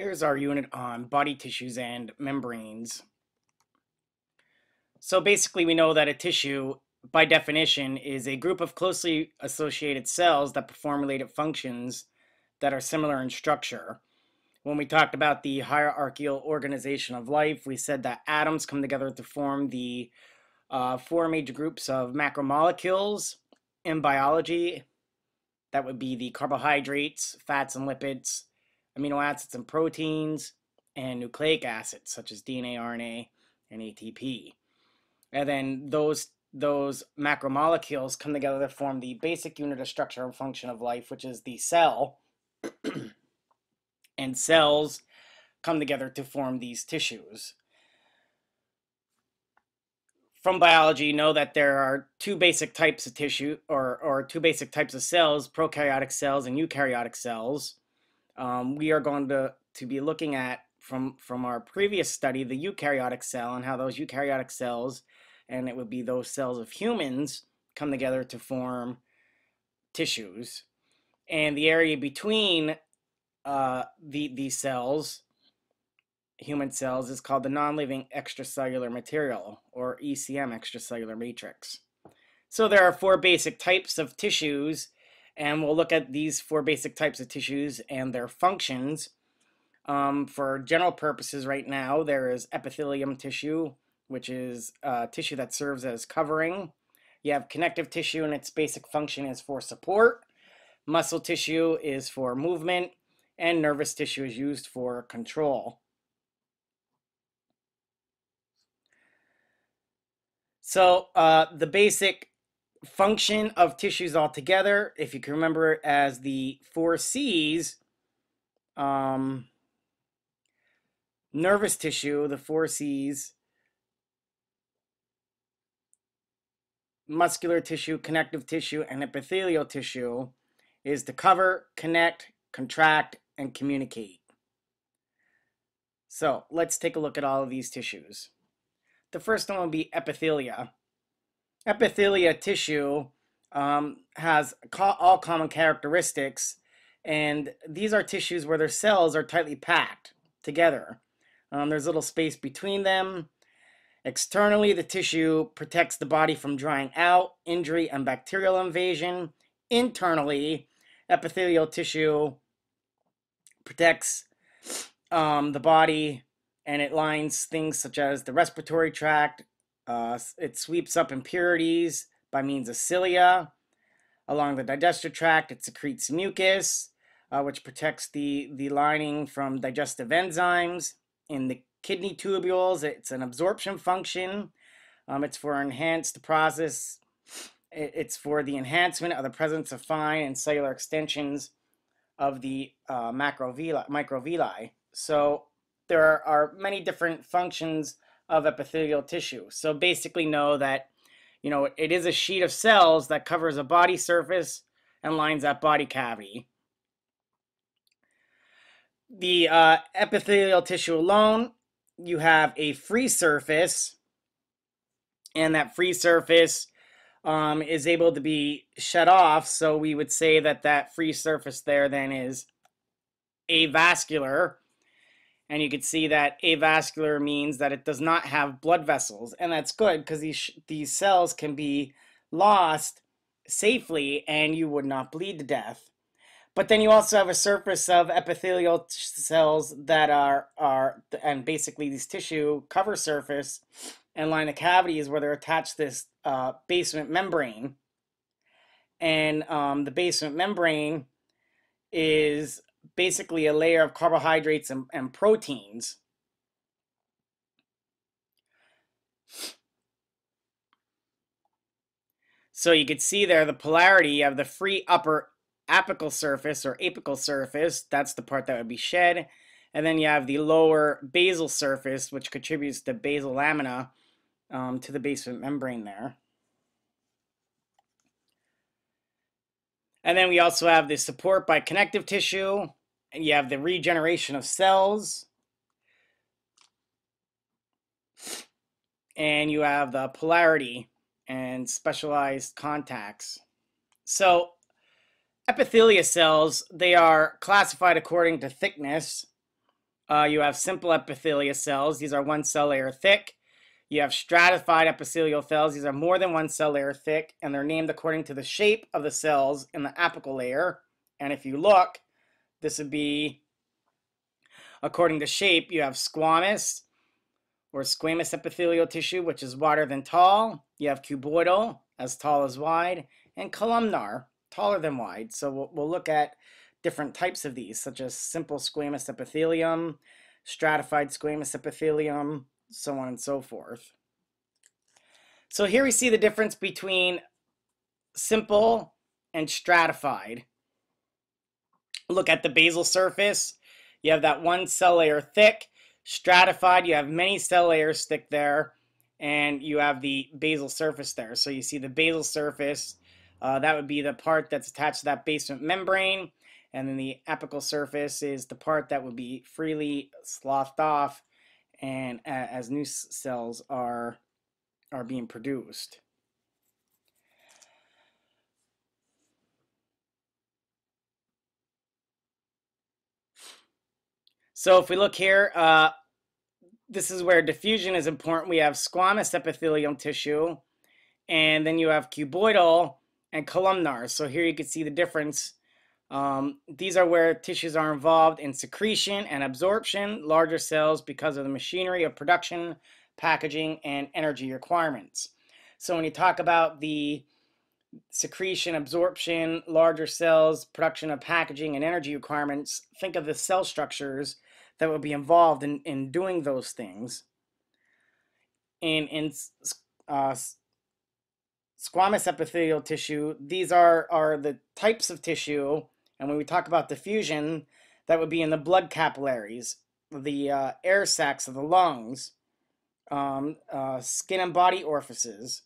Here's our unit on body tissues and membranes. So basically we know that a tissue, by definition, is a group of closely associated cells that perform related functions that are similar in structure. When we talked about the hierarchical organization of life, we said that atoms come together to form the four major groups of macromolecules in biology. That would be the carbohydrates, fats and lipids, amino acids and proteins, and nucleic acids such as DNA, RNA, and ATP. And then those macromolecules come together to form the basic unit of structure and function of life, which is the cell. And cells come together to form these tissues. From biology, you know that there are two basic types of tissue, or two basic types of cells: prokaryotic cells and eukaryotic cells. We are going to be looking at, from our previous study, the eukaryotic cell and how those eukaryotic cells, and it would be those cells of humans, come together to form tissues. And the area between these cells, human cells, is called the non-living extracellular material, or ECM, extracellular matrix. So there are four basic types of tissues, and we'll look at these four basic types of tissues and their functions. For general purposes right now, there is epithelium tissue, which is tissue that serves as covering. You have connective tissue, and its basic function is for support. Muscle tissue is for movement, and nervous tissue is used for control. So the basic function of tissues altogether, if you can remember it as the 4 C's, nervous tissue, the 4 C's, muscular tissue, connective tissue, and epithelial tissue, is to cover, connect, contract, and communicate. So let's take a look at all of these tissues. The first one will be epithelia. Epithelia tissue has all common characteristics, and these are tissues where their cells are tightly packed together. There's little space between them. Externally, the tissue protects the body from drying out, injury, and bacterial invasion. Internally, epithelial tissue protects the body, and it lines things such as the respiratory tract. It sweeps up impurities by means of cilia. Along the digestive tract, it secretes mucus, which protects the lining from digestive enzymes. In the kidney tubules, it's an absorption function. It's for enhanced process. It's for the enhancement of the presence of fine and cellular extensions of the microvilli. So there are many different functions of epithelial tissue. So basically know that, it is a sheet of cells that covers a body surface and lines that body cavity. The epithelial tissue alone, you have a free surface, and that free surface is able to be shut off. So we would say that free surface there then is avascular. And you can see that avascular means that it does not have blood vessels. And that's good, because these cells can be lost safely and you would not bleed to death. But then you also have a surface of epithelial cells that and basically these tissue cover surface and line the cavities where they're attached to this basement membrane. And the basement membrane is basically a layer of carbohydrates and proteins. So you can see there the polarity of the free upper apical surface or apical surface. That's the part that would be shed. And then you have the lower basal surface, which contributes the basal lamina to the basement membrane there. And then we also have the support by connective tissue, and you have the regeneration of cells, and you have the polarity and specialized contacts. So epithelia cells, they are classified according to thickness. You have simple epithelial cells. These are one cell layer thick. You have stratified epithelial cells. These are more than one cell layer thick, and they're named according to the shape of the cells in the apical layer. And if you look, this would be, according to shape, you have squamous or squamous epithelial tissue, which is wider than tall. You have cuboidal, as tall as wide, and columnar, taller than wide. So we'll look at different types of these, such as simple squamous epithelium, stratified squamous epithelium, so on and so forth. So here we see the difference between simple and stratified. Look at the basal surface. You have that one cell layer thick. Stratified, you have many cell layers thick there, and you have the basal surface there. So you see the basal surface, that would be the part that's attached to that basement membrane, and then the apical surface is the part that would be freely sloughed off, and as new cells are being produced. So if we look here, this is where diffusion is important. We have squamous epithelial tissue, and then you have cuboidal and columnar. So here you can see the difference. These are where tissues are involved in secretion and absorption, larger cells because of the machinery of production, packaging, and energy requirements. So when you talk about the secretion, absorption, larger cells, production of packaging, and energy requirements, think of the cell structures that would be involved in doing those things. In squamous epithelial tissue, these are the types of tissue, and when we talk about diffusion, that would be in the blood capillaries, the air sacs of the lungs, skin and body orifices,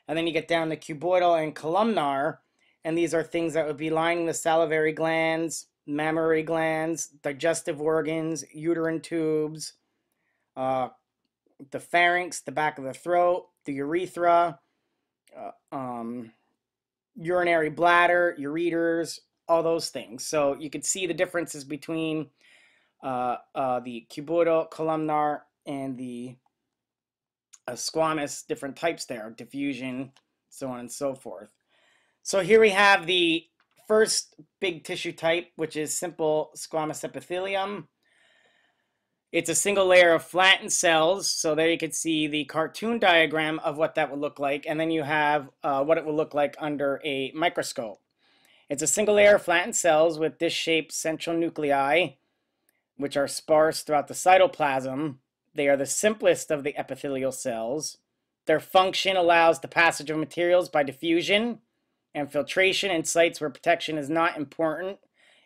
and then you get down to cuboidal and columnar, and these are things that would be lining the salivary glands, mammary glands, digestive organs, uterine tubes, the pharynx, the back of the throat, the urethra, urinary bladder, ureters, all those things. So you could see the differences between the cuboidal, columnar, and the squamous, different types there, diffusion, so on and so forth. So here we have the first big tissue type, which is simple squamous epithelium. It's a single layer of flattened cells. So there you can see the cartoon diagram of what that would look like. And then you have what it will look like under a microscope. It's a single layer of flattened cells with dish-shaped central nuclei, which are sparse throughout the cytoplasm. They are the simplest of the epithelial cells. Their function allows the passage of materials by diffusion and filtration in sites where protection is not important.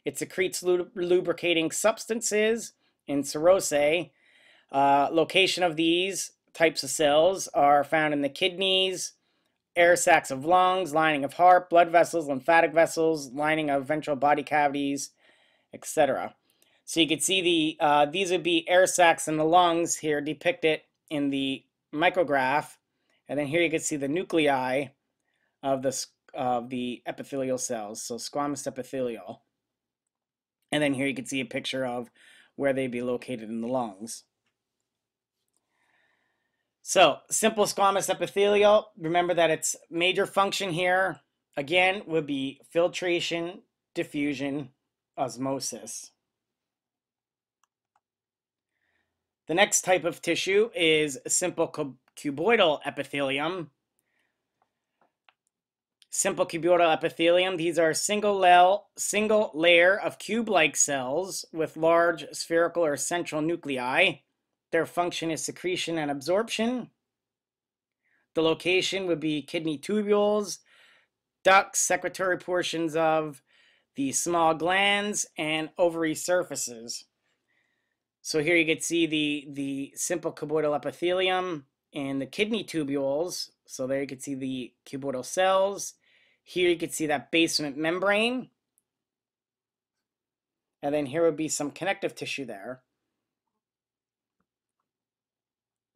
It secretes lubricating substances in serosae. Location of these types of cells are found in the kidneys, air sacs of lungs, lining of heart, blood vessels, lymphatic vessels, lining of ventral body cavities, etc. So you can see these would be air sacs in the lungs here depicted in the micrograph. And then here you can see the nuclei of the epithelial cells, so squamous epithelial. And then here you can see a picture of where they'd be located in the lungs. So simple squamous epithelial, remember that its major function here, again, would be filtration, diffusion, osmosis. The next type of tissue is simple cuboidal epithelium. Simple cuboidal epithelium, these are single layer of cube-like cells with large spherical or central nuclei. Their function is secretion and absorption. The location would be kidney tubules, ducts, secretory portions of the small glands, and ovary surfaces. So here you can see the simple cuboidal epithelium and the kidney tubules. So there you can see the cuboidal cells. Here you can see that basement membrane. And then here would be some connective tissue there.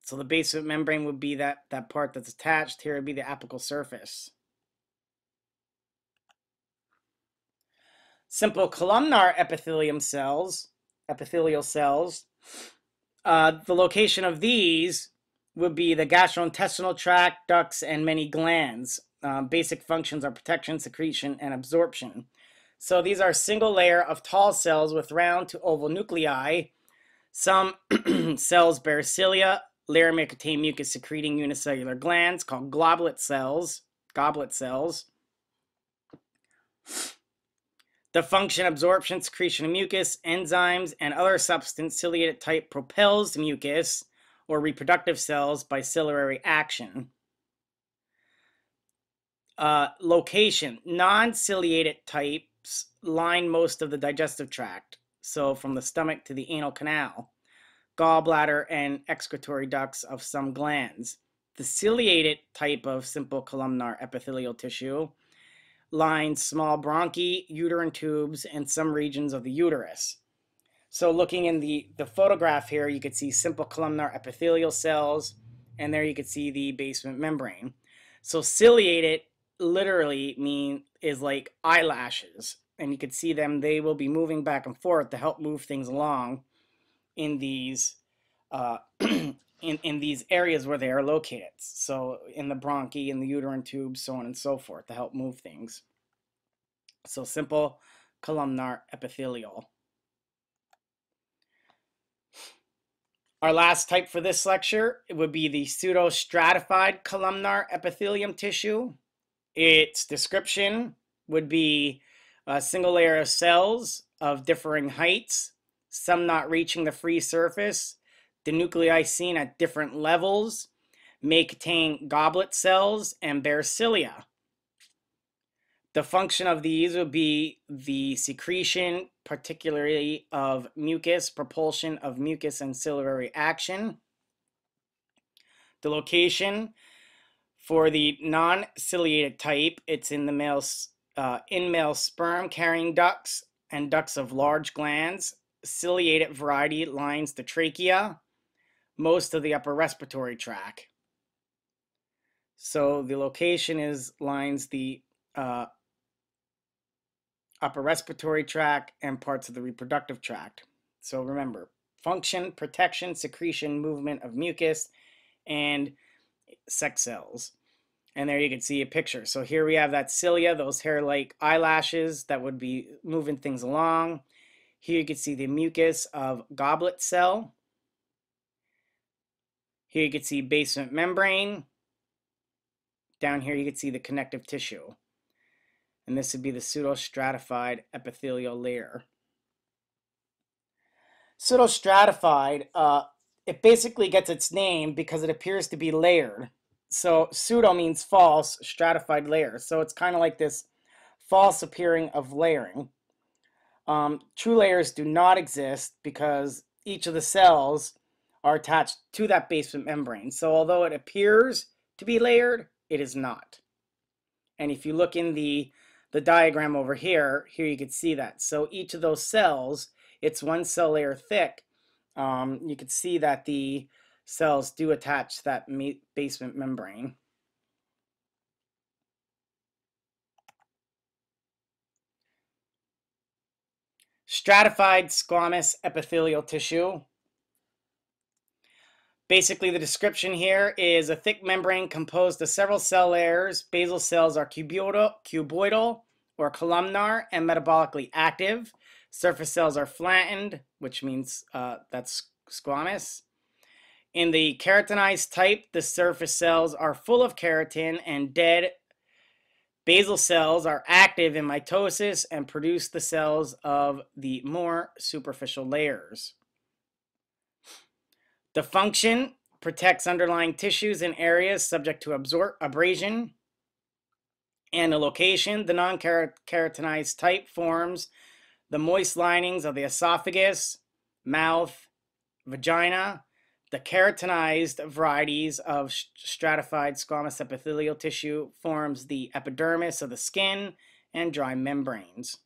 So the basement membrane would be that part that's attached. Here would be the apical surface. Simple columnar epithelial cells The location of these would be the gastrointestinal tract, ducts, and many glands. Basic functions are protection, secretion, and absorption. So these are single layer of tall cells with round to oval nuclei. Some cells bear cilia. Layer may contain mucus secreting unicellular glands called goblet cells. The function, absorption, secretion of mucus, enzymes, and other substance, ciliated type propels mucus or reproductive cells by ciliary action. Location, non-ciliated types line most of the digestive tract, so from the stomach to the anal canal, gallbladder, and excretory ducts of some glands. The ciliated type of simple columnar epithelial tissue lines small bronchi, uterine tubes, and some regions of the uterus. So looking in the photograph here, you could see simple columnar epithelial cells, and there you could see the basement membrane. So ciliated literally is like eyelashes, and you could see them. They will be moving back and forth to help move things along in these in these areas where they are located. So in the bronchi, in the uterine tubes, so on and so forth, to help move things. So simple columnar epithelial. Our last type for this lecture, it would be the pseudostratified columnar epithelium tissue. Its description would be a single layer of cells of differing heights, some not reaching the free surface. The nuclei seen at different levels may contain goblet cells and bear cilia. The function of these would be the secretion, particularly of mucus, propulsion of mucus and ciliary action. The location for the non-ciliated type, it's in the male sperm carrying ducts and ducts of large glands. Ciliated variety lines the trachea, most of the upper respiratory tract. So the location lines the upper respiratory tract and parts of the reproductive tract. So remember, function, protection, secretion, movement of mucus, and sex cells. And there you can see a picture. So here we have that cilia, those hair-like eyelashes that would be moving things along. Here you can see the mucus of goblet cell. Here you can see basement membrane. Down here you can see the connective tissue. And this would be the pseudostratified epithelial layer. Pseudostratified, it basically gets its name because it appears to be layered. So pseudo means false, stratified layer. So it's kind of like this false appearing of layering. True layers do not exist because each of the cells are attached to that basement membrane. So although it appears to be layered, it is not. And if you look in the diagram over here you can see that. So each of those cells, it's one cell layer thick. You can see that the cells do attach to that basement membrane. Stratified squamous epithelial tissue. Basically, the description here is a thick membrane composed of several cell layers. Basal cells are cuboidal or columnar and metabolically active. Surface cells are flattened, which means that's squamous. In the keratinized type, the surface cells are full of keratin and dead. Basal cells are active in mitosis and produce the cells of the more superficial layers. The function protects underlying tissues and areas subject to abrasion. And the location, the non-keratinized type forms the moist linings of the esophagus, mouth, vagina. The keratinized varieties of stratified squamous epithelial tissue forms the epidermis of the skin and dry membranes.